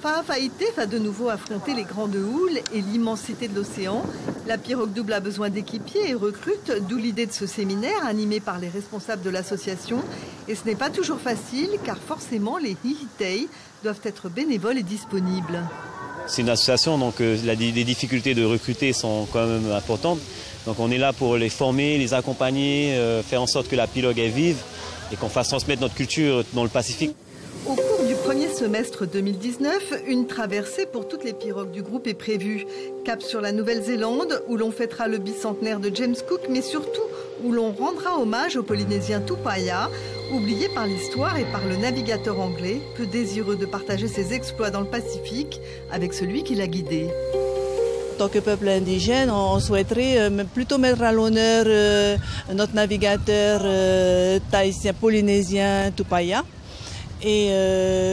Fa'afafité va de nouveau affronter les grandes houles et l'immensité de l'océan. La pirogue double a besoin d'équipiers et recrute, d'où l'idée de ce séminaire animé par les responsables de l'association. Et ce n'est pas toujours facile car forcément les hihitei doivent être bénévoles et disponibles. C'est une association, donc les difficultés de recruter sont quand même importantes. Donc on est là pour les former, les accompagner, faire en sorte que la pirogue elle vive et qu'on fasse transmettre notre culture dans le Pacifique. Au cours du premier semestre 2019, une traversée pour toutes les pirogues du groupe est prévue. Cap sur la Nouvelle-Zélande, où l'on fêtera le bicentenaire de James Cook, mais surtout où l'on rendra hommage au Polynésien Tupaia, oublié par l'histoire et par le navigateur anglais, peu désireux de partager ses exploits dans le Pacifique avec celui qui l'a guidé. En tant que peuple indigène, on souhaiterait plutôt mettre à l'honneur notre navigateur tahitien polynésien Tupaia. Et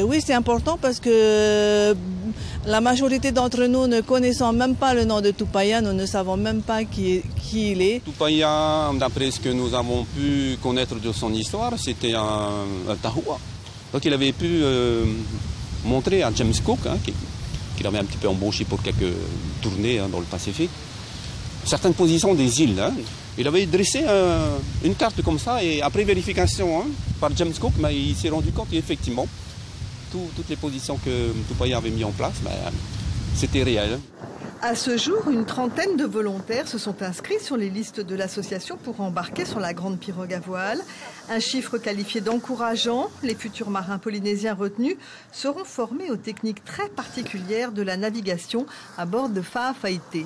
oui, c'est important parce que la majorité d'entre nous ne connaissant même pas le nom de Tupaia, nous ne savons même pas qui il est. Tupaia, d'après ce que nous avons pu connaître de son histoire, c'était un Tahua. Donc il avait pu montrer à James Cook, qu'il avait un petit peu embauché pour quelques tournées dans le Pacifique, certaines positions des îles. Il avait dressé une carte comme ça et après vérification par James Cook, il s'est rendu compte qu'effectivement, toutes les positions que Tupaia avait mis en place, c'était réel. À ce jour, une trentaine de volontaires se sont inscrits sur les listes de l'association pour embarquer sur la grande pirogue à voile. Un chiffre qualifié d'encourageant. Les futurs marins polynésiens retenus seront formés aux techniques très particulières de la navigation à bord de Fa'afafité.